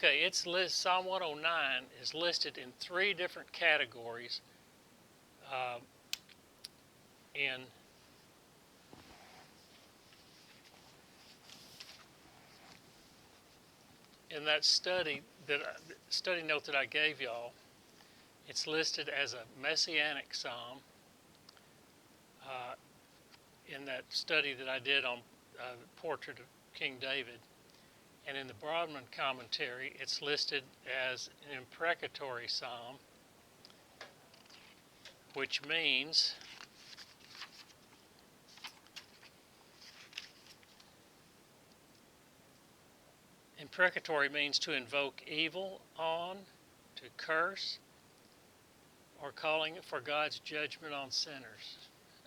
Okay, Psalm 109 is listed in 3 different categories uh, in that study note that I gave y'all. It's listed as a messianic psalm uh, in that study that I did on the portrait of King David. And in the Broadman commentary, it's listed as an imprecatory psalm, which means imprecatory means to invoke evil on, to curse, or calling for God's judgment on sinners.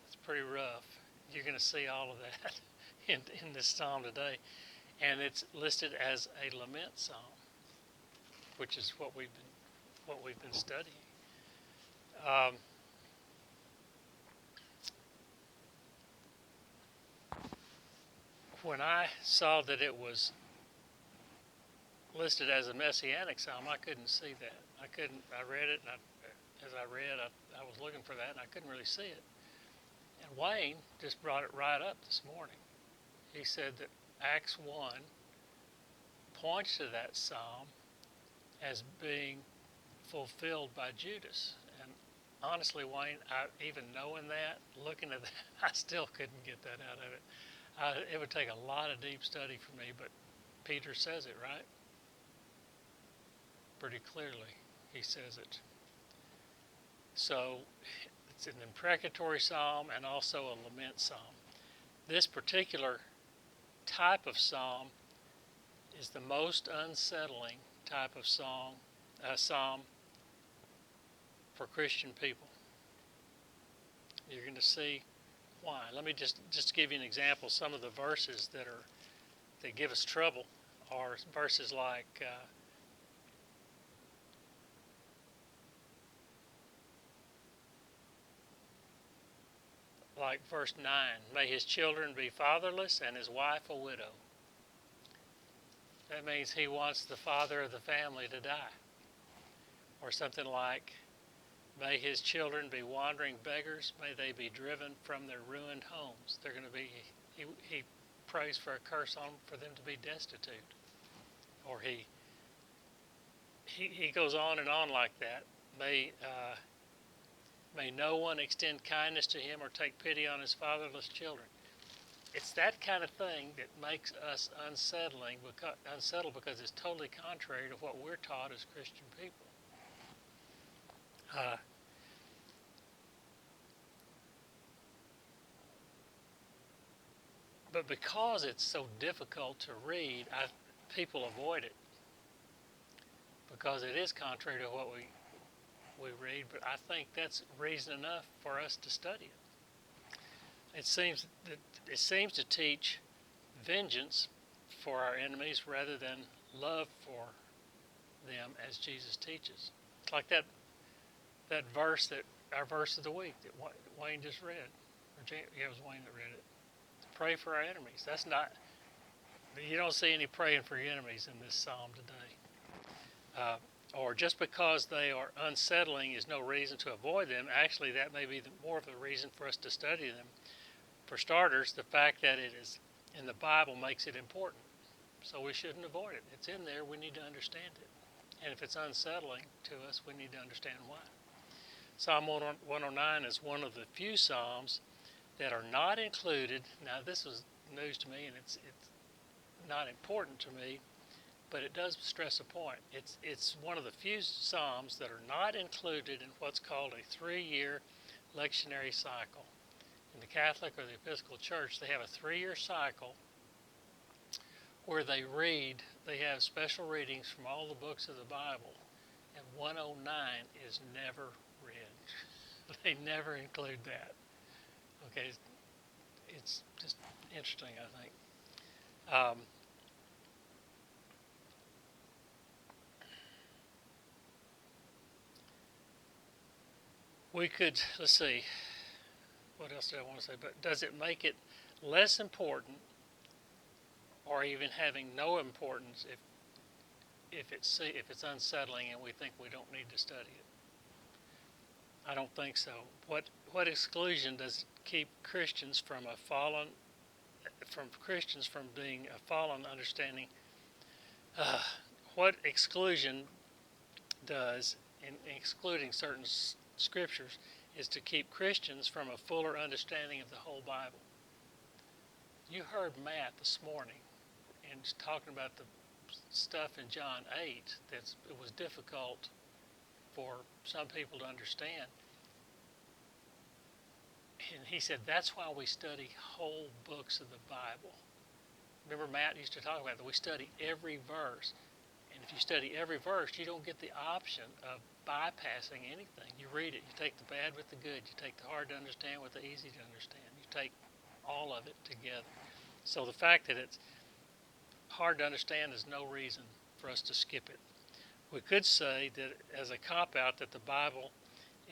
It's pretty rough. You're going to see all of that in this psalm today. And it's listed as a lament psalm, which is what we've been studying. When I saw that it was listed as a messianic psalm, I couldn't see that. I read it, and as I read, I was looking for that, and I couldn't really see it. And Wayne just brought it right up this morning. He said that Acts 1 points to that psalm as being fulfilled by Judas. And honestly, Wayne, even knowing that, looking at that, I still couldn't get that out of it. It would take a lot of deep study for me, but Peter says it, right? Pretty clearly, he says it. So it's an imprecatory psalm and also a lament psalm. This particular type of psalm is the most unsettling type of psalm for Christian people. You're going to see why. Let me just give you an example. Some of the verses that give us trouble are verses like verse 9, may his children be fatherless and his wife a widow. That means he wants the father of the family to die. Or something like, may his children be wandering beggars, may they be driven from their ruined homes. They're going to be, he prays for a curse on for them to be destitute. Or he goes on and on like that. May no one extend kindness to him or take pity on his fatherless children. It's that kind of thing that makes us unsettled because it's totally contrary to what we're taught as Christian people. But because it's so difficult to read, people avoid it because it is contrary to what we read. But I think that's reason enough for us to study it. It seems to teach vengeance for our enemies rather than love for them, as Jesus teaches. It's like that verse our verse of the week that Wayne just read, it was Wayne that read it. Pray for our enemies. You don't see any praying for your enemies in this psalm today. Or just because they are unsettling is no reason to avoid them. Actually, that may be more of a reason for us to study them. For starters, the fact that it is in the Bible makes it important. So we shouldn't avoid it. It's in there. We need to understand it. And if it's unsettling to us, we need to understand why. Psalm 109 is one of the few psalms that are not included. Now, this was news to me, and it's not important to me, but it does stress a point. It's one of the few psalms that are not included in what's called a 3-year lectionary cycle. In the Catholic or the Episcopal Church, they have a 3-year cycle where they have special readings from all the books of the Bible, and 109 is never read. They never include that. Okay, it's just interesting, I think. Let's see, what else did I want to say? But does it make it less important or even having no importance if it's unsettling and we think we don't need to study it. I don't think so. What exclusion does keep Christians from being a fallen understanding? What exclusion does, in excluding certain scriptures, is to keep Christians from a fuller understanding of the whole Bible. You heard Matt this morning and talking about the stuff in John 8 that it was difficult for some people to understand. And he said that's why we study whole books of the Bible. Remember Matt used to talk about that. We study every verse. And if you study every verse, you don't get the option of bypassing anything. You read it. You take the bad with the good. You take the hard to understand with the easy to understand. You take all of it together. So the fact that it's hard to understand is no reason for us to skip it. We could say that as a cop-out that the Bible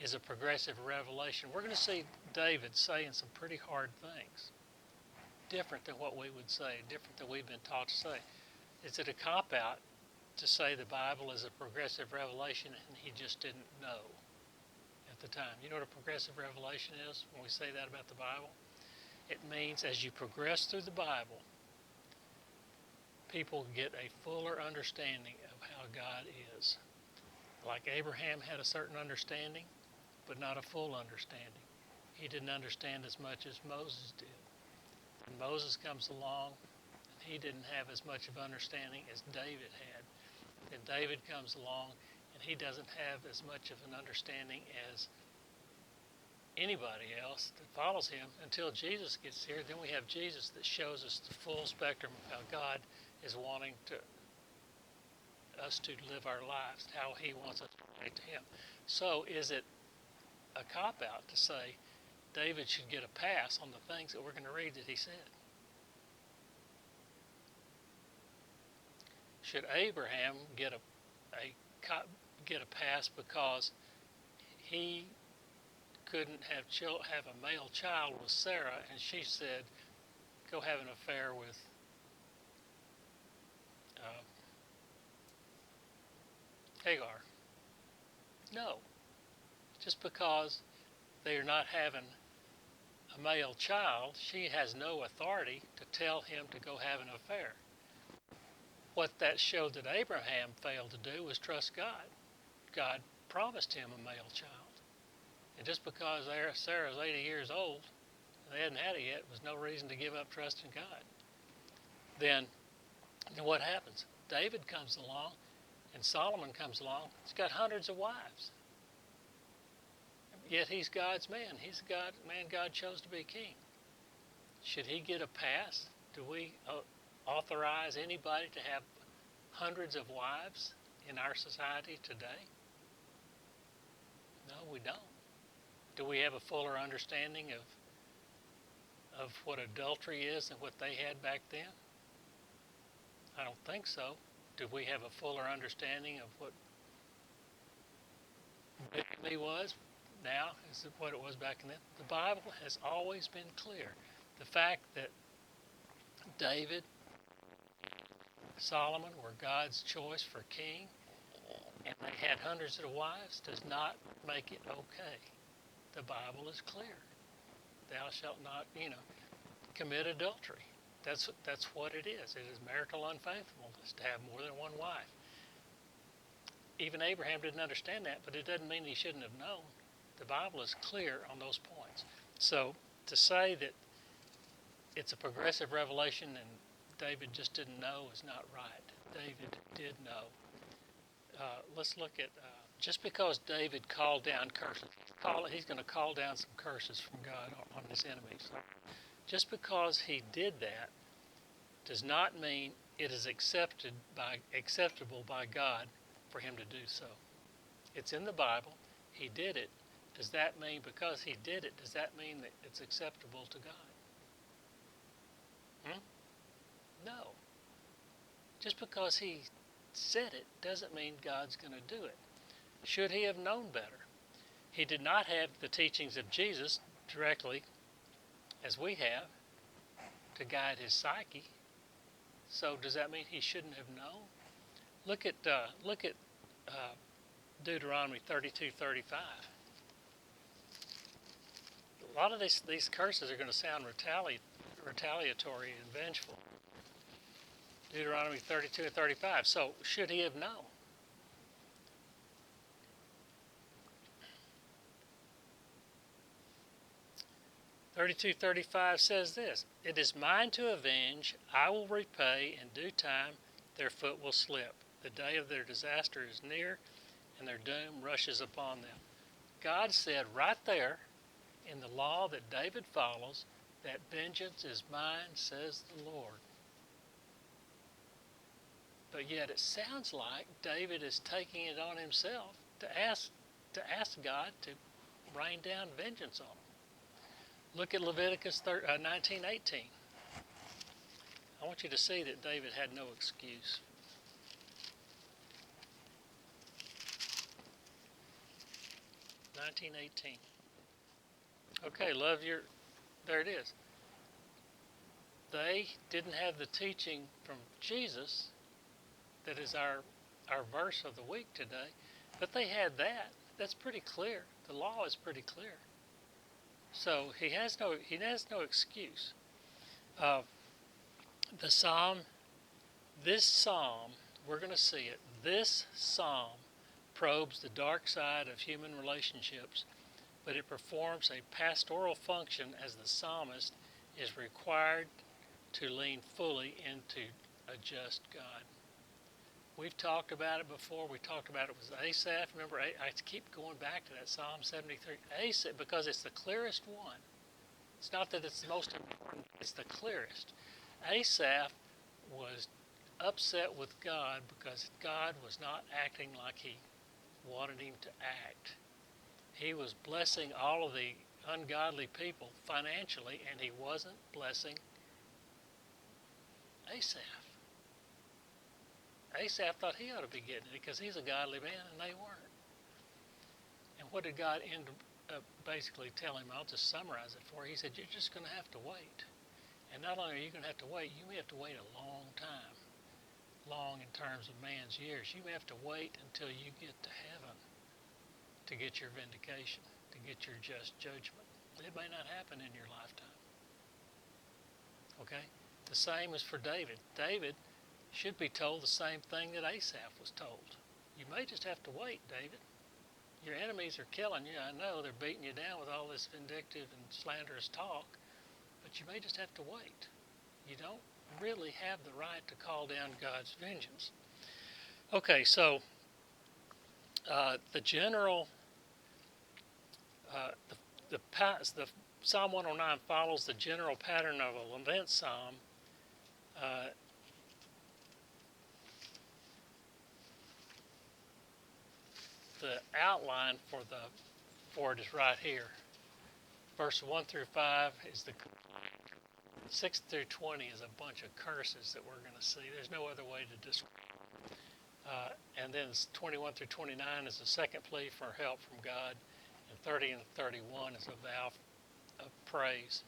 is a progressive revelation. We're going to see David saying some pretty hard things, different than what we would say, different than we've been taught to say. Is it a cop-out to say the Bible is a progressive revelation and he just didn't know at the time? You know what a progressive revelation is when we say that about the Bible? It means as you progress through the Bible, people get a fuller understanding of how God is. Like Abraham had a certain understanding, but not a full understanding. He didn't understand as much as Moses did. And Moses comes along, and he didn't have as much of understanding as David had. Then David comes along, and he doesn't have as much of an understanding as anybody else that follows him until Jesus gets here. Then we have Jesus that shows us the full spectrum of how God is wanting us to live our lives, how he wants us to relate to him. So is it a cop-out to say David should get a pass on the things that we're going to read that he said? Should Abraham get a pass because he couldn't have a male child with Sarah, and she said, "Go have an affair with Hagar"? No. Just because they're not having a male child, she has no authority to tell him to go have an affair. What that showed that Abraham failed to do was trust God. God promised him a male child. And just because Sarah's 80 years old, and they hadn't had it yet, was no reason to give up trust in God. Then what happens? David comes along, and Solomon comes along. He's got hundreds of wives. Yet he's God's man. He's the man God chose to be king. Should he get a pass? Do we authorize anybody to have hundreds of wives in our society today? No, we don't. Do we have a fuller understanding of what adultery is than what they had back then? I don't think so. Do we have a fuller understanding of what bigamy was now is what it was back then? The Bible has always been clear. The fact that David, Solomon were God's choice for king, and they had hundreds of wives, does not make it okay. The Bible is clear. Thou shalt not, commit adultery. That's what it is. It is marital unfaithfulness to have more than one wife. Even Abraham didn't understand that, but it doesn't mean he shouldn't have known. The Bible is clear on those points. So to say that it's a progressive revelation and David just didn't know is not right. David did know. Let's look at, just because David called down curses, he's going to call down some curses from God on his enemies. Just because he did that does not mean it is acceptable by God for him to do so. It's in the Bible. He did it. Does that mean because he did it, does that mean that it's acceptable to God? No. Just because he said it doesn't mean God's going to do it. Should he have known better? He did not have the teachings of Jesus directly, as we have, to guide his psyche. So does that mean he shouldn't have known? Look at Deuteronomy 32:35. A lot of these curses are going to sound retaliatory and vengeful. Deuteronomy 32:35. So should he have known? 32:35 says this: "It is mine to avenge; I will repay in due time. Their foot will slip. The day of their disaster is near, and their doom rushes upon them." God said right there in the law that David follows that vengeance is mine, says the Lord. But yet it sounds like David is taking it on himself to ask God to rain down vengeance on him. Look at Leviticus 19:18. I want you to see that David had no excuse. Okay, there it is. They didn't have the teaching from Jesus that is our verse of the week today, but they had that. That's pretty clear. The law is pretty clear. So he has no excuse. This psalm, we're going to see it. This psalm probes the dark side of human relationships, but it performs a pastoral function as the psalmist is required to lean fully into a just God. We've talked about it before. We talked about it with Asaph. Remember, I keep going back to that Psalm 73. Asaph, because it's the clearest one. It's not that it's the most important, it's the clearest. Asaph was upset with God because God was not acting like he wanted him to act. He was blessing all of the ungodly people financially, and he wasn't blessing Asaph. Asaph thought he ought to be getting it because he's a godly man, and they weren't. And what did God end up basically tell him? I'll just summarize it for you. He said, you're just going to have to wait. And not only are you going to have to wait, you may have to wait a long time. Long in terms of man's years. You may have to wait until you get to heaven to get your vindication, to get your just judgment. It may not happen in your lifetime. Okay? The same is for David. David should be told the same thing that Asaph was told. You may just have to wait, David. Your enemies are killing you. I know they're beating you down with all this vindictive and slanderous talk, but you may just have to wait. You don't really have the right to call down God's vengeance. Okay, so the general, the Psalm 109 follows the general pattern of a lament psalm. The outline for it is right here. Verse 1 through 5 is the 6 through 20 is a bunch of curses that we're going to see. There's no other way to describe it. And then 21 through 29 is the second plea for help from God, and 30 and 31 is a vow of praise.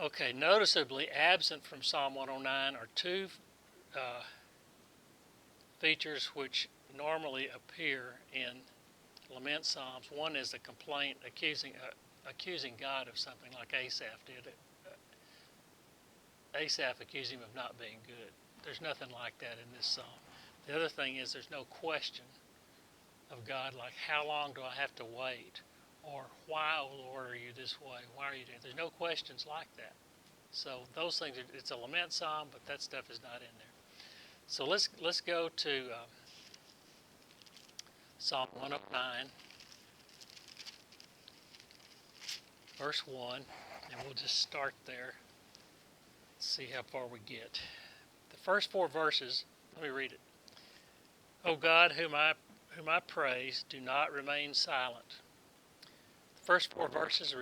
Okay, noticeably absent from Psalm 109 are two features which normally appear in lament psalms. One is the complaint accusing God of something, like Asaph did. Asaph accused him of not being good. There's nothing like that in this psalm. The other thing is there's no question of God, like, how long do I have to wait? Or, why, O Lord, are you this way? Why are you doing? There's no questions like that. So those things, it's a lament psalm, but that stuff is not in there. So let's go to Psalm 109, verse 1, and we'll just start there. See how far we get. The first four verses, let me read it. O God, whom I praise, do not remain silent. The first four verses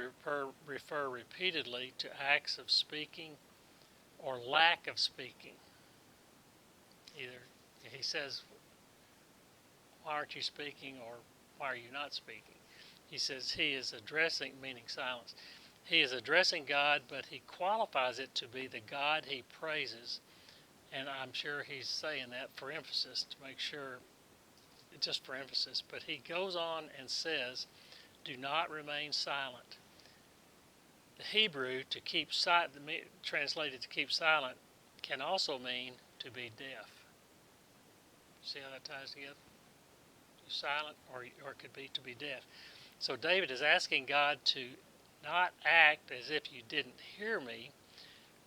refer repeatedly to acts of speaking or lack of speaking. Either he says, why aren't you speaking, or why are you not speaking? He says he is addressing, meaning silence. He is addressing God, but he qualifies it to be the God he praises. And I'm sure he's saying that for emphasis, to make sure, just for emphasis. But he goes on and says, do not remain silent. The Hebrew, to keep silent, translated to keep silent, can also mean to be deaf. See how that ties together? Silent, or it could be to be deaf. So David is asking God to not act as if you didn't hear me,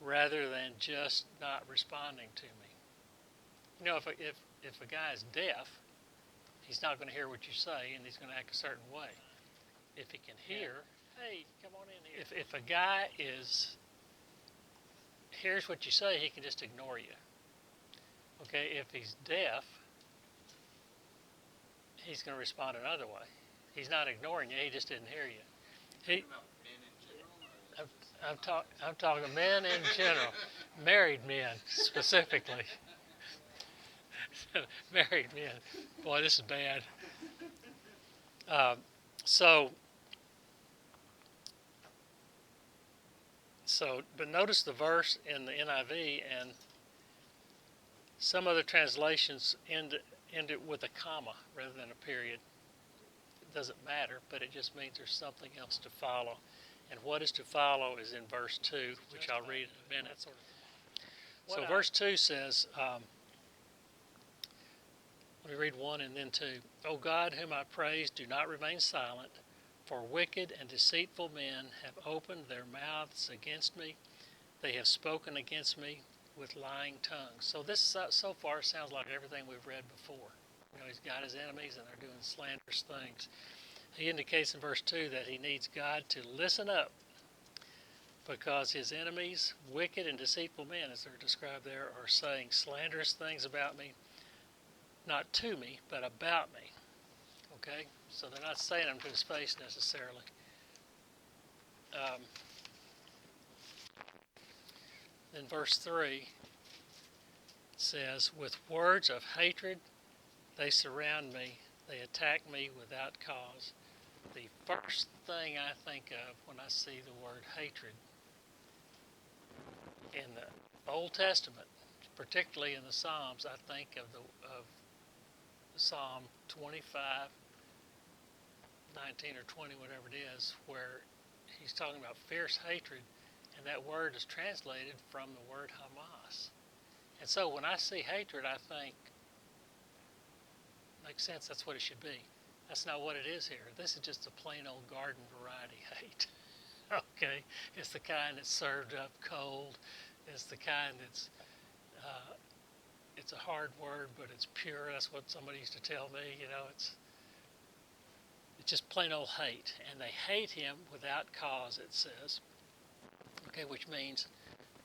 rather than just not responding to me. You know, if a guy is deaf, he's not going to hear what you say, and he's going to act a certain way. If he can hear, hey, come on in here. If a guy hears what you say, he can just ignore you. Okay, if he's deaf, he's going to respond another way. He's not ignoring you, he just didn't hear you. I'm talking men in general, married men specifically. Married men. Boy, this is bad. But notice the verse in the NIV, and some other translations end it with a comma rather than a period. It doesn't matter, but it just means there's something else to follow. And what is to follow is in verse 2, which I'll read in a minute. So verse 2 says, let me read 1 and then 2. O God, whom I praise, do not remain silent, for wicked and deceitful men have opened their mouths against me. They have spoken against me with lying tongues. So this so far sounds like everything we've read before. You know, he's got his enemies and they're doing slanderous things. He indicates in verse 2 that he needs God to listen up, because his enemies, wicked and deceitful men, as they're described there, are saying slanderous things about me, not to me, but about me. Okay? So they're not saying them to his face necessarily. Then verse 3 says, with words of hatred they surround me, they attack me without cause. The first thing I think of when I see the word hatred in the Old Testament, particularly in the Psalms, I think of Psalm 25, 19 or 20, whatever it is, where he's talking about fierce hatred, and that word is translated from the word Hamas. And so when I see hatred, I think, makes sense, that's what it should be. That's not what it is here. This is just a plain old garden variety hate. Okay? It's the kind that's served up cold. It's the kind that's, it's a hard word, but it's pure. That's what somebody used to tell me. You know, it's just plain old hate. And they hate him without cause, it says. Okay, which means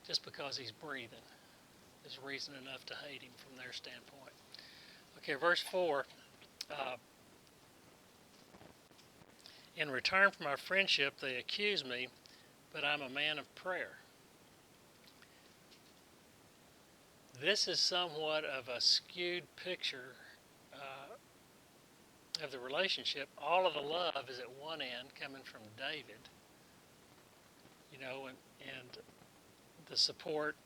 just because he's breathing is reason enough to hate him from their standpoint. Okay, verse 4. In return for my friendship, they accuse me, but I'm a man of prayer. This is somewhat of a skewed picture of the relationship. All of the love is at one end, coming from David, you know, and the support,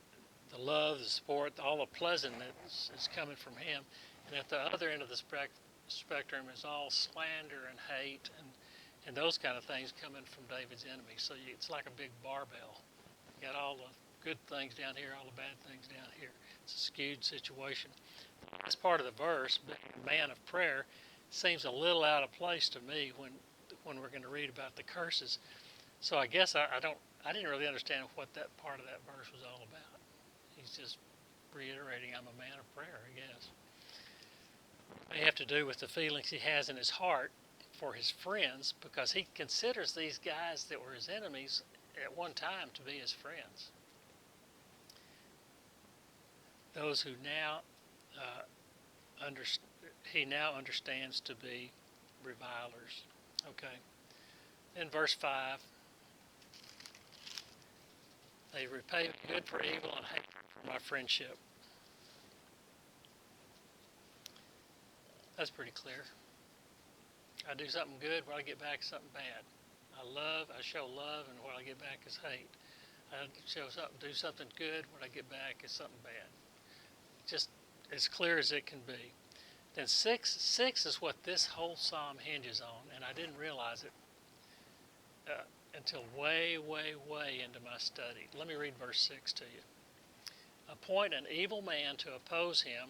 the love, the support, all the pleasantness is coming from him. And at the other end of the spectrum is all slander and hate and those kind of things coming from David's enemies. So it's like a big barbell. You got all the good things down here, all the bad things down here. It's a skewed situation. This part of the verse, being a man of prayer, seems a little out of place to me when we're going to read about the curses. So I guess I didn't really understand what that part of that verse was all about. He's just reiterating, I'm a man of prayer, I guess. It may have to do with the feelings he has in his heart for his friends, because he considers these guys that were his enemies at one time to be his friends. Those who now he now understands to be revilers. Okay. In verse 5, they repay good for evil and hate for my friendship. That's pretty clear. I do something good, but I get back something bad. I show love, and what I get back is hate. I do something good, what I get back is something bad. Just as clear as it can be. Then six is what this whole psalm hinges on, and I didn't realize it until way, way, way into my study. Let me read verse 6 to you. Appoint an evil man to oppose him.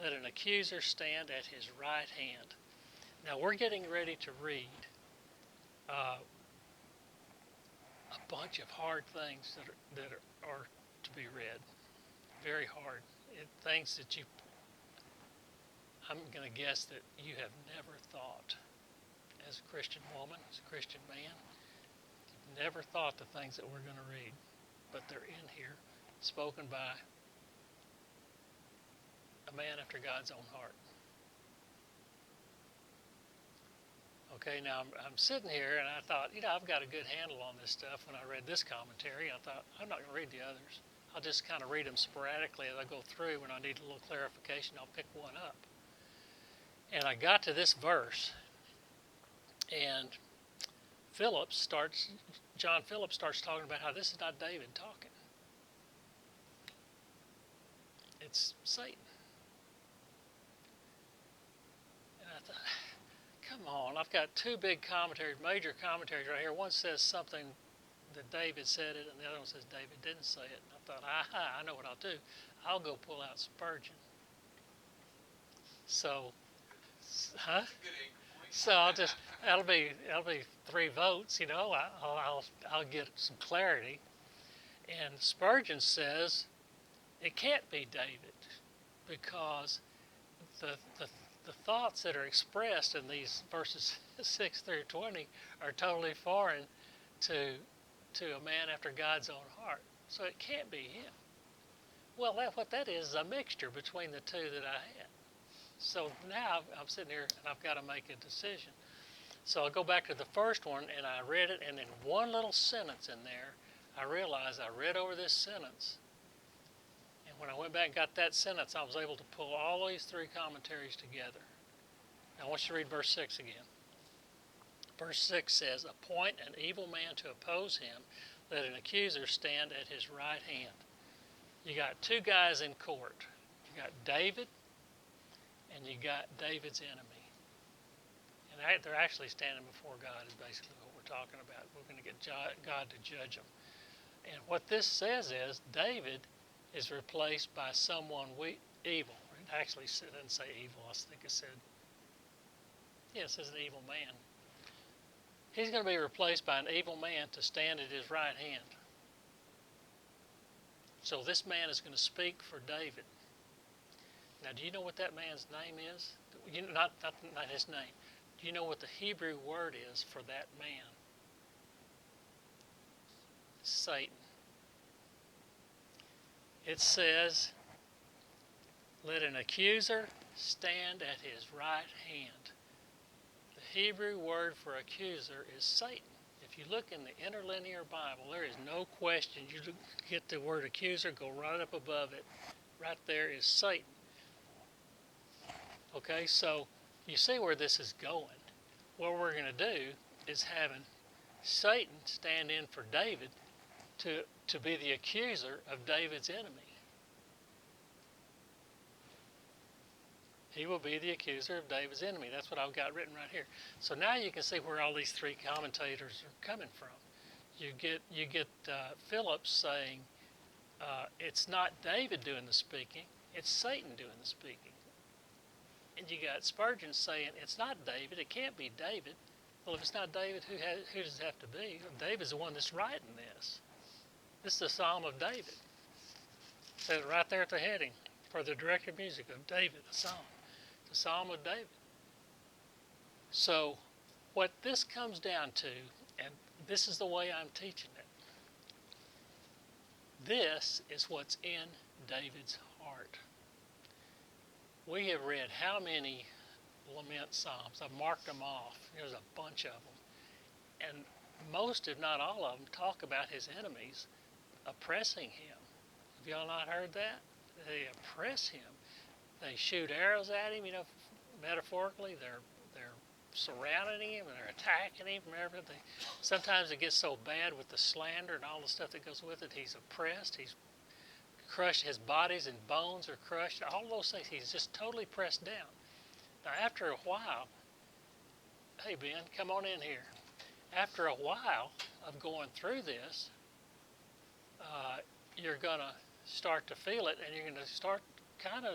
Let an accuser stand at his right hand. Now we're getting ready to read a bunch of hard things that are to be read. Very hard. Things that I'm going to guess that you have never thought as a Christian woman, as a Christian man. You've never thought the things that we're going to read, but they're in here, spoken by a man after God's own heart. Okay, now I'm sitting here and I thought, I've got a good handle on this stuff. When I read this commentary, I thought, I'm not going to read the others. I'll just kind of read them sporadically as I go through. When I need a little clarification, I'll pick one up. And I got to this verse, and John Phillips starts talking about how this is not David talking. It's Satan. And I thought, come on, I've got two big commentaries, major commentaries right here. One says something that David said it, and the other one says David didn't say it. And I thought, I know what I'll do. I'll go pull out Spurgeon. So, So that'll be 3 votes. I'll get some clarity. And Spurgeon says it can't be David because the thoughts that are expressed in these verses 6 through 20 are totally foreign to a man after God's own heart. So it can't be him. Well, what that is a mixture between the two that I had. So now I'm sitting here and I've got to make a decision. So I'll go back to the first one, and I read it, and in one little sentence in there, I realized I read over this sentence. And when I went back and got that sentence, I was able to pull all these 3 commentaries together. Now I want you to read verse 6 again. Verse 6 says, appoint an evil man to oppose him, let an accuser stand at his right hand. You got 2 guys in court. You got David, and you got David's enemy. And they're actually standing before God is basically what we're talking about. We're going to get God to judge them. And what this says is David is replaced by someone evil. It actually didn't say evil. I think it said, it says an evil man. He's going to be replaced by an evil man to stand at his right hand. So this man is going to speak for David. Now, do you know what that man's name is? Not his name. Do you know what the Hebrew word is for that man? Satan. It says, let an accuser stand at his right hand. The Hebrew word for accuser is Satan. If you look in the interlinear Bible, there is no question. You get the word accuser, go right up above it. Right there is Satan. Okay, so you see where this is going. What we're going to do is having Satan stand in for David to be the accuser of David's enemy. He will be the accuser of David's enemy. That's what I've got written right here. So now you can see where all these 3 commentators are coming from. You get Phillips saying it's not David doing the speaking, it's Satan doing the speaking. And you got Spurgeon saying it's not David, it can't be David. Well, if it's not David, who does it have to be? David's the one that's writing this. This is the Psalm of David. It says it right there at the heading, for the director of music of David, a psalm. The Psalm of David. So what this comes down to, and this is the way I'm teaching it, this is what's in David's heart. We have read how many lament psalms? I've marked them off. There's a bunch of them. And most, if not all of them, talk about his enemies oppressing him. Have y'all not heard that? They oppress him. They shoot arrows at him, metaphorically. They're surrounding him and they're attacking him and everything. Sometimes it gets so bad with the slander and all the stuff that goes with it, he's oppressed, he's crushed, his bodies and bones are crushed, all those things, he's just totally pressed down. Now after a while, hey Ben, come on in here. After a while of going through this, you're going to start to feel it, and you're going to start kind of,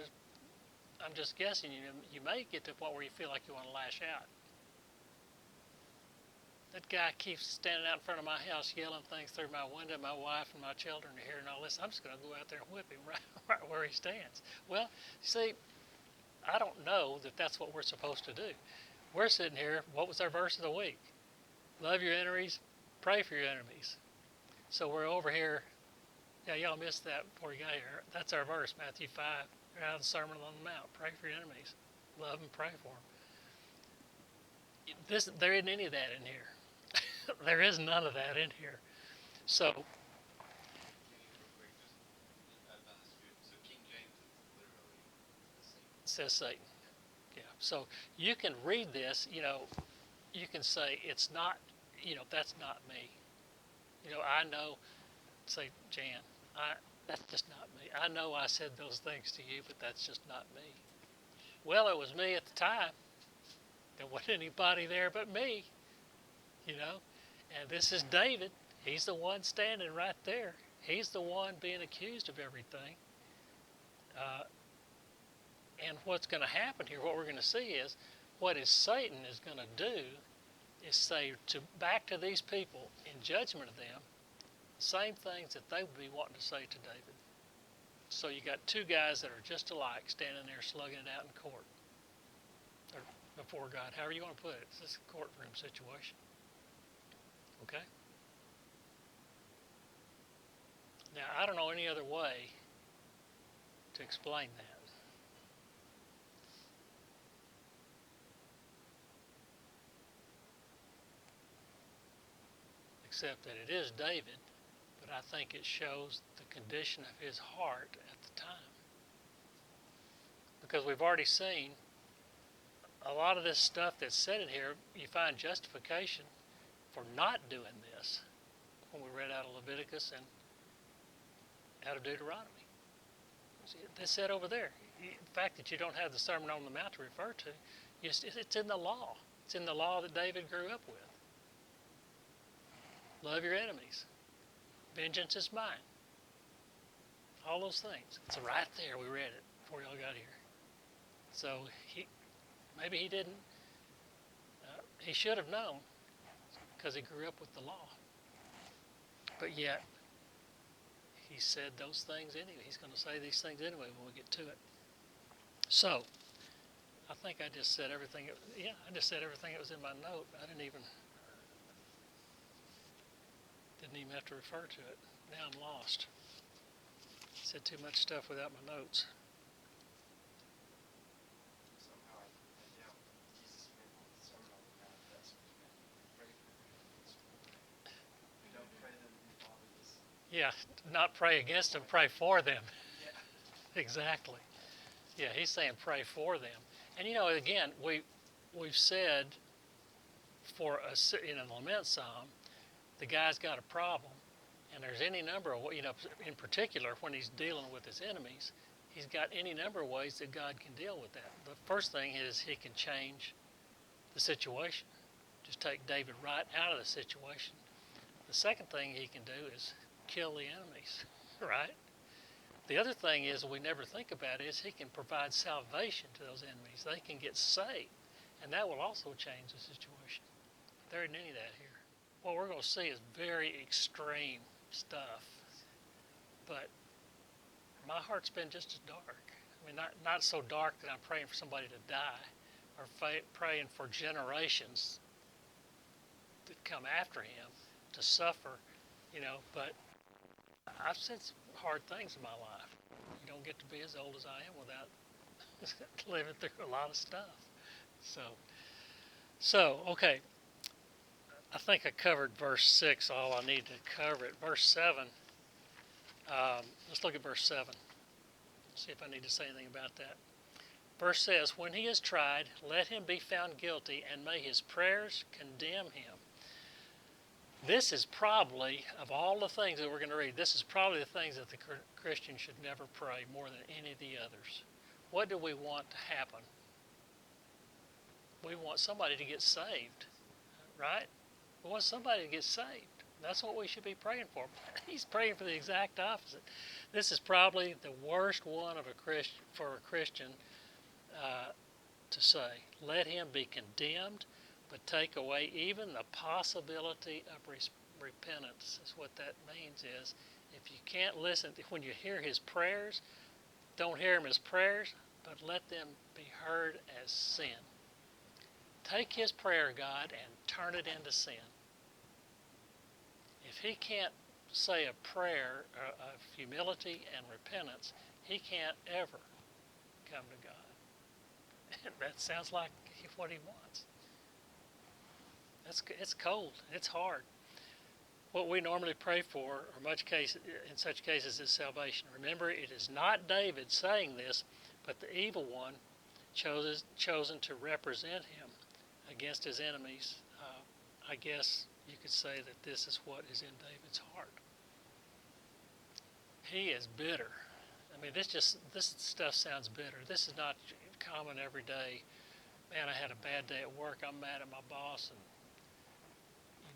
I'm just guessing, you may get to a point where you feel like you want to lash out. That guy keeps standing out in front of my house yelling things through my window, my wife and my children are hearing all this. I'm just going to go out there and whip him right where he stands. Well, see, I don't know that that's what we're supposed to do. We're sitting here, what was our verse of the week? Love your enemies, pray for your enemies. So we're over here. Yeah, y'all missed that before you got here. That's our verse, Matthew 5, out of the Sermon on the Mount. Pray for your enemies. Love and pray for them. There isn't any of that in here. There is none of that in here. So, King James is literally says Satan. Yeah. So you can read this, you can say it's not, that's not me. I know, say, Jan, that's just not me. I know I said those things to you, but that's just not me. Well, it was me at the time. There wasn't anybody there but me, And this is David. He's the one standing right there. He's the one being accused of everything. And what's going to happen here, what we're going to see is, what is Satan is going to do is say back to these people in judgment of them, same things that they would be wanting to say to David. So you got two guys that are just alike standing there slugging it out in court. Or before God, however you want to put it. It's just a courtroom situation. Okay? Now, I don't know any other way to explain that. Except that it is David, but I think it shows the condition of his heart at the time. Because we've already seen a lot of this stuff that's said in here, you find justification for not doing this when we read out of Leviticus and out of Deuteronomy. See, they said over there, the fact that you don't have the Sermon on the Mount to refer to, it's in the law. It's in the law that David grew up with. Love your enemies. Vengeance is mine. All those things. It's right there. We read it before y'all got here. So maybe he didn't. He should have known because he grew up with the law. But yet, he said those things anyway. He's going to say these things anyway when we get to it. So, I think I just said everything. I just said everything that was in my note. I didn't even have to refer to it. Now I'm lost. I said too much stuff without my notes. somehow I doubt Jesus meant on the Sermon on the Mount. That's what he meant. Pray for your enemies. We don't pray them in godliness. Yeah, not pray against them, pray for them. Yeah. Exactly. Yeah, he's saying pray for them. And again, we've said in a lament psalm, the guy's got a problem, and there's any number of, in particular when he's dealing with his enemies, he's got any number of ways that God can deal with that. The first thing is he can change the situation, just take David right out of the situation. The second thing he can do is kill the enemies, right? The other thing is we never think about is he can provide salvation to those enemies. They can get saved, and that will also change the situation. There isn't any of that here. What we're going to see is very extreme stuff, but my heart's been just as dark. I mean, not so dark that I'm praying for somebody to die or praying for generations that come after him to suffer, but I've said some hard things in my life. You don't get to be as old as I am without living through a lot of stuff. So okay. I think I covered verse 6, all I need to cover it. Verse 7, let's look at verse 7. See if I need to say anything about that. Verse says, when he is tried, let him be found guilty, and may his prayers condemn him. This is probably, of all the things that we're going to read, this is probably the things that the Christian should never pray more than any of the others. What do we want to happen? We want somebody to get saved, right? We want somebody to get saved. That's what we should be praying for. He's praying for the exact opposite. This is probably the worst one of for a Christian to say. Let him be condemned, but take away even the possibility of repentance. Is what that means is, if you can't listen, when you hear his prayers, don't hear them as prayers, but let them be heard as sin. Take his prayer, God, and turn it into sin. If he can't say a prayer of humility and repentance, he can't ever come to God. That sounds like what he wants. It's cold. It's hard. What we normally pray for, or in such cases, is salvation. Remember, it is not David saying this, but the evil one chosen to represent him against his enemies. I guess you could say that this is what is in David's heart. He is bitter. I mean, this stuff sounds bitter. This is not common every day. Man, I had a bad day at work. I'm mad at my boss, and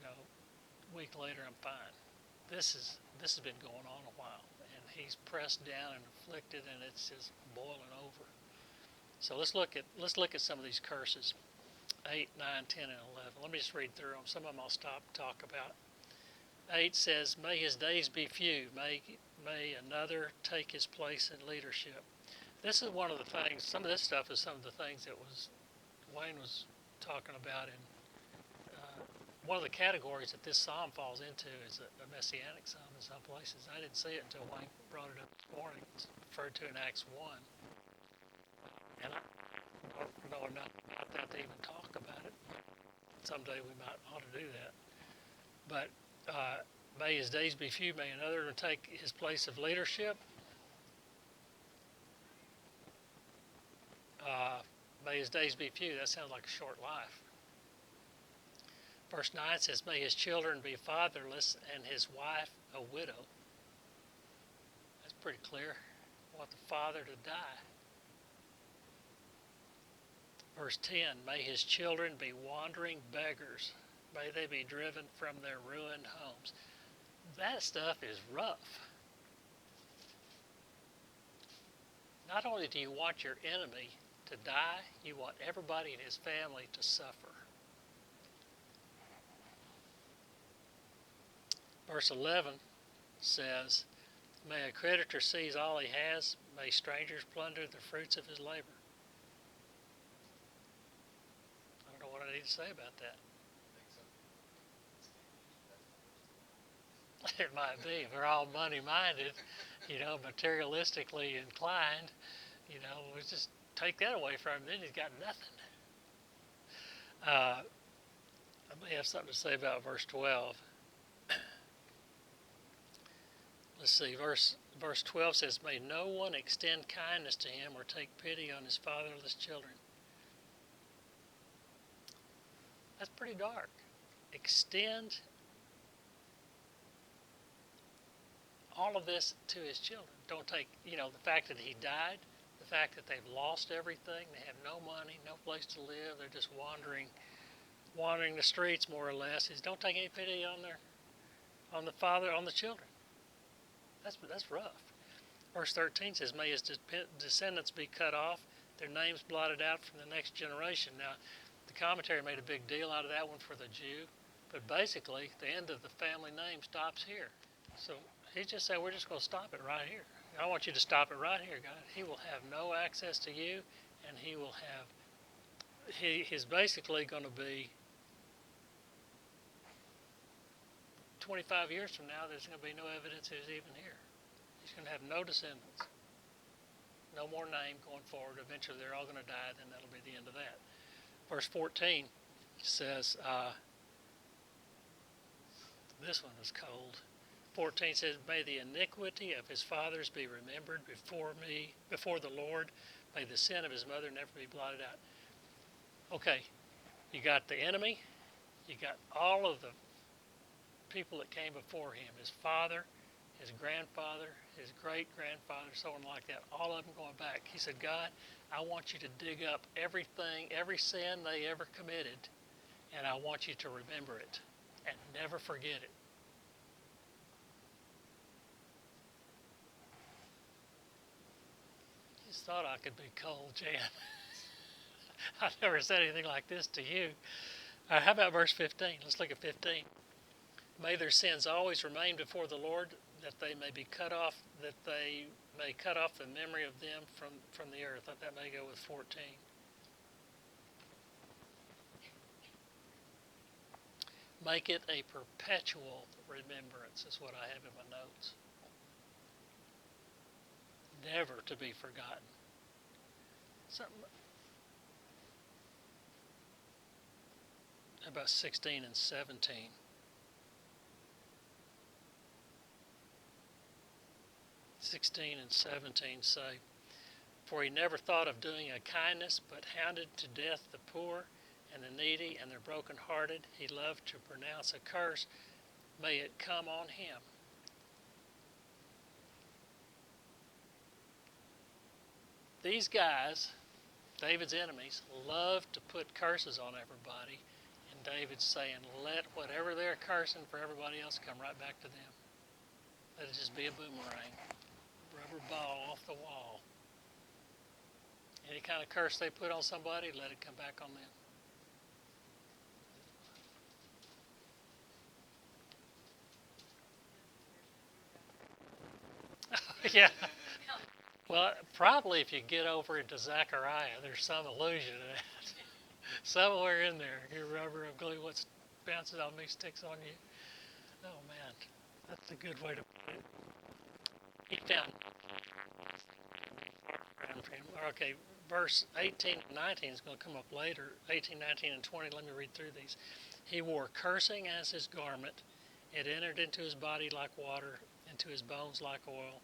a week later I'm fine. This has been going on a while, and he's pressed down and afflicted, and it's just boiling over. So let's look at some of these curses. 8, 9, 10, and 11. Let me just read through them. Some of them I'll stop and talk about. 8 says, may his days be few. May another take his place in leadership. This is one of the things, some of this stuff is some of the things that Wayne was talking about in one of the categories that this psalm falls into is a messianic psalm in some places. I didn't see it until Wayne brought it up this morning. It's referred to in Acts 1. And I don't know enough about that to even talk about it. Someday we ought to do that. But may his days be few, may another take his place of leadership. May his days be few. That sounds like a short life. Verse 9 says, may his children be fatherless and his wife a widow. That's pretty clear. Want the father to die. Verse 10, may his children be wandering beggars. May they be driven from their ruined homes. That stuff is rough. Not only do you want your enemy to die, you want everybody in his family to suffer. Verse 11 says, may a creditor seize all he has, may strangers plunder the fruits of his labor. I don't know what I need to say about that. It might be. We're all money-minded, materialistically inclined. We just take that away from him, then he's got nothing. I may have something to say about verse 12. Let's see, verse 12 says, may no one extend kindness to him or take pity on his fatherless children. That's pretty dark. Extend all of this to his children. Don't take, the fact that he died, the fact that they've lost everything, they have no money, no place to live, they're just wandering the streets more or less. Don't take any pity on the children. That's rough. Verse 13 says, may his descendants be cut off, their names blotted out from the next generation. Now, the commentary made a big deal out of that one for the Jew, but basically, the end of the family name stops here. So he just said, we're just going to stop it right here. I want you to stop it right here, God. He will have no access to you, and he's basically going to be 25 years from now, there's going to be no evidence he's even here. He's going to have no descendants. No more name going forward. Eventually they're all going to die, then that'll be the end of that. Verse 14 says, this one was cold. 14 says, may the iniquity of his fathers be remembered before the Lord, May the sin of his mother never be blotted out. Okay, you got the enemy, you got all of the people that came before him, his father, his grandfather, his great-grandfather, so on like that, all of them going back. He said, God, I want you to dig up everything, every sin they ever committed, and I want you to remember it and never forget it. Just thought I could be cold, Jan. I've never said anything like this to you. How about verse 15? Let's look at 15. May their sins always remain before the Lord, that they may be cut off, that they may cut off the memory of them from the earth. That may go with 14. Make it a perpetual remembrance is what I have in my notes. Never to be forgotten. Something about 16 and 17. And 17 say, for he never thought of doing a kindness, but hounded to death the poor and the needy and the brokenhearted. He loved to pronounce a curse. May it come on him. These guys, David's enemies, love to put curses on everybody. And David's saying, let whatever they're cursing for everybody else come right back to them. Let it just be a boomerang. Rubber ball off the wall. Any kind of curse they put on somebody, let it come back on them. Yeah. Well, probably if you get over into Zechariah, there's some allusion to that. Somewhere in there, your rubber of glue, what bounces on me sticks on you. Oh, man. That's a good way to put it. He found. Okay, verse 18 and 19 is going to come up later. 18, 19, and 20. Let me read through these. He wore cursing as his garment. It entered into his body like water, into his bones like oil.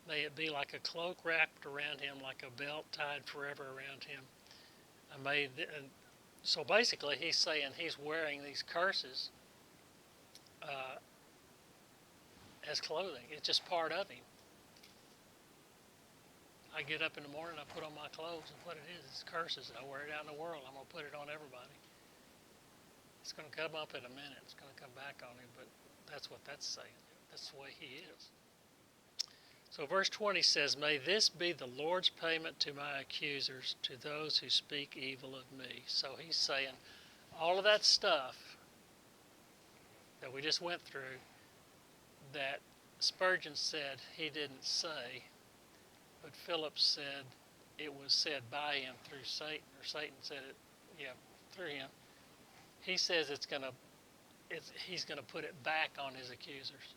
May it be like a cloak wrapped around him, like a belt tied forever around him. So basically, he's saying he's wearing these curses as clothing. It's just part of him. I get up in the morning, I put on my clothes, and what it is curses. I wear it out in the world. I'm going to put it on everybody. It's going to come up in a minute. It's going to come back on him, but that's what that's saying. That's the way he is. So verse 20 says, may this be the Lord's payment to my accusers, to those who speak evil of me. So he's saying all of that stuff that we just went through that Spurgeon said he didn't say, but Philip said it was said by him through Satan, or Satan said it, through him. He says he's going to put it back on his accusers.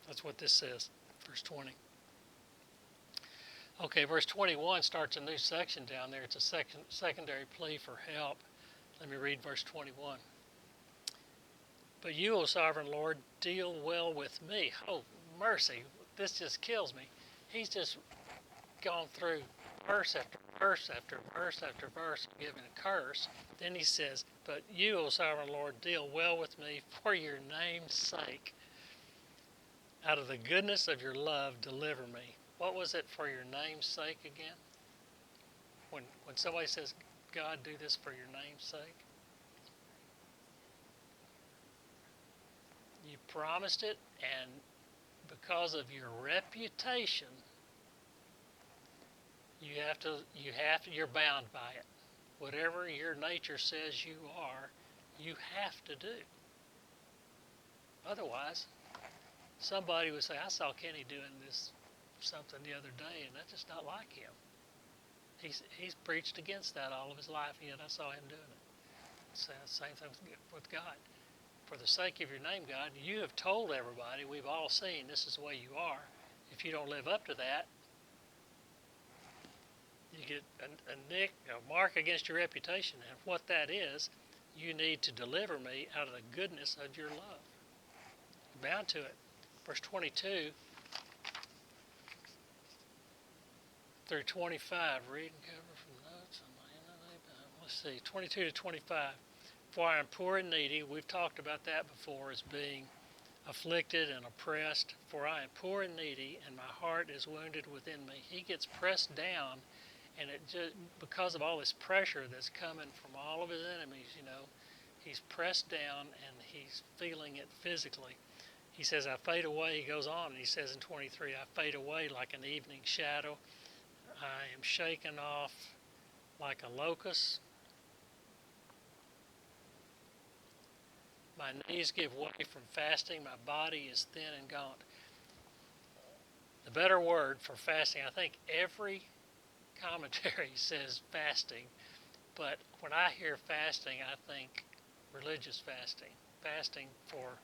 That's what this says, verse 20. Okay, verse 21 starts a new section down there. It's a secondary plea for help. Let me read verse 21. But you, O sovereign Lord, deal well with me. Oh, mercy, this just kills me. He's just gone through verse after verse after verse after verse, giving a curse. Then he says, but you, O sovereign Lord, deal well with me for your name's sake. Out of the goodness of your love, deliver me. What was it for your name's sake again? When somebody says, God, do this for your name's sake. You promised it, and because of your reputation, you're bound by it. Whatever your nature says you are, you have to do. Otherwise, somebody would say, I saw Kenny doing this something the other day, and that's just not like him. He's preached against that all of his life, and yet I saw him doing it. Same thing with God. For the sake of your name, God, you have told everybody, we've all seen, this is the way you are. If you don't live up to that, you get a mark against your reputation. And what that is, you need to deliver me out of the goodness of your love. You're bound to it. Verse 22, through 25. Read and cover from notes. Let's see, 22 to 25. For I am poor and needy. We've talked about that before as being afflicted and oppressed. For I am poor and needy, and my heart is wounded within me. He gets pressed down, and it just because of all this pressure that's coming from all of his enemies, he's pressed down and he's feeling it physically. He says, I fade away. He goes on and he says in 23, I fade away like an evening shadow. I am shaken off like a locust. My knees give way from fasting. My body is thin and gaunt. The better word for fasting, I think every commentary says fasting, but when I hear fasting, I think religious fasting. Fasting for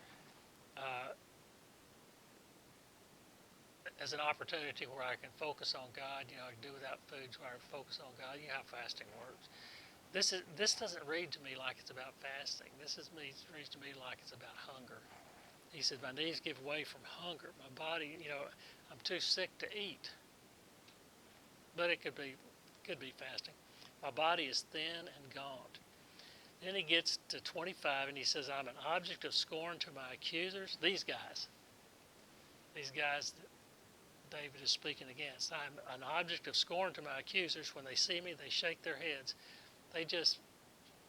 as an opportunity where I can focus on God. I can do without food where I focus on God. You know how fasting works. This doesn't read to me like it's about fasting. This reads to me like it's about hunger. He said, my knees give way from hunger. My body, I'm too sick to eat. But it could be fasting. My body is thin and gaunt. Then he gets to 25 and he says, I'm an object of scorn to my accusers. These guys that David is speaking against. I'm an object of scorn to my accusers. When they see me, they shake their heads. They just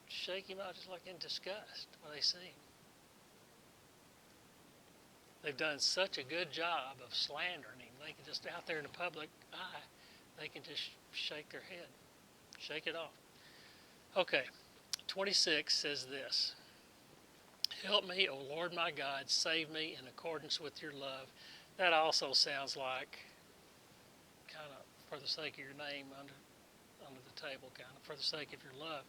shake him out just like in disgust when they see him. They've done such a good job of slandering him. They can just, out there in the public eye, they can just shake their head, shake it off. Okay, 26 says this. Help me, O Lord my God, save me in accordance with your love. That also sounds like kind of for the sake of your name under the table, kind of for the sake of your love.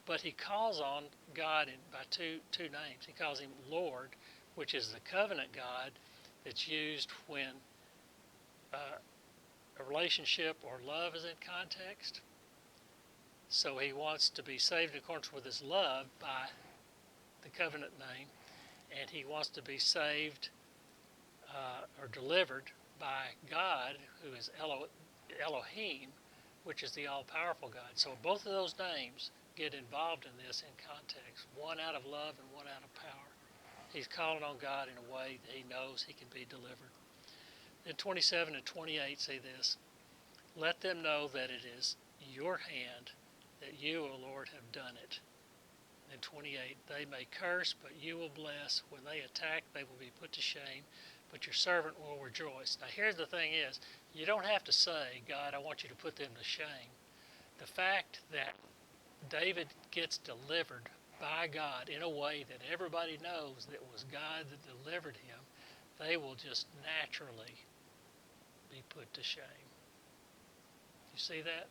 But he calls on God by two names. He calls him Lord, which is the covenant God that's used when a relationship or love is in context. So he wants to be saved in accordance with his love by the covenant name, and he wants to be saved or delivered by God, who is Elohim, which is the all-powerful God. So both of those names get involved in this in context, one out of love and one out of power. He's calling on God in a way that he knows he can be delivered. Then 27 and 28 say this, let them know that it is your hand, that you, O Lord, have done it. And 28, they may curse, but you will bless. When they attack, they will be put to shame, but your servant will rejoice. Now here's the thing is, you don't have to say, God, I want you to put them to shame. The fact that David gets delivered by God in a way that everybody knows that it was God that delivered him, they will just naturally be put to shame. You see that?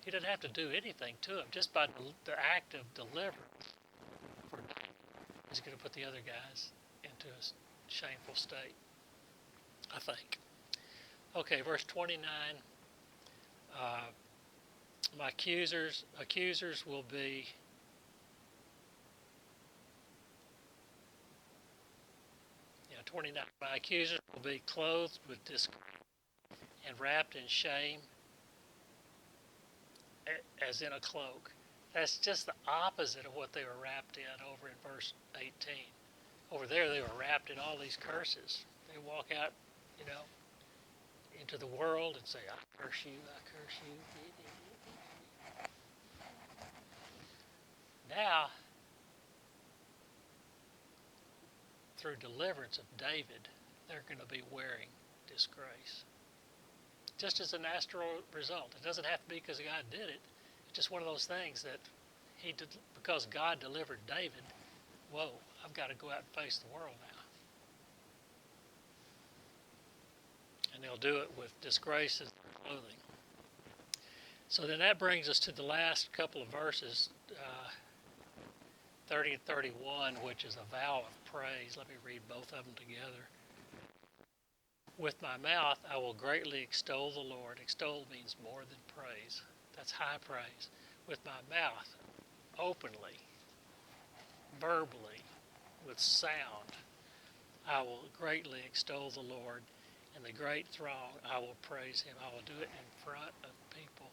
He doesn't have to do anything to him. Just by the act of deliverance, he's going to put the other guys into a shameful state, I think. Okay, verse 29. My accusers will be Yeah, 29. My accusers will be clothed with disgrace and wrapped in shame as in a cloak. That's just the opposite of what they were wrapped in over in verse 18. Over there, they were wrapped in all these curses. They walk out, into the world and say, I curse you, I curse you. Now, through deliverance of David, they're going to be wearing disgrace. Just as a natural result. It doesn't have to be because God did it. It's just one of those things that he did, because God delivered David, whoa, I've got to go out and face the world now. And they'll do it with disgrace as their clothing. So then that brings us to the last couple of verses, 30 and 31, which is a vow of praise. Let me read both of them together. With my mouth I will greatly extol the Lord. Extol means more than praise. That's high praise. With my mouth, openly, verbally, with sound, I will greatly extol the Lord. In the great throng, I will praise him. I will do it in front of people.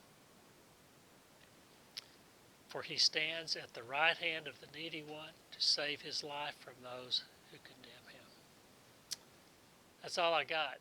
For he stands at the right hand of the needy one to save his life from those who condemn him. That's all I got.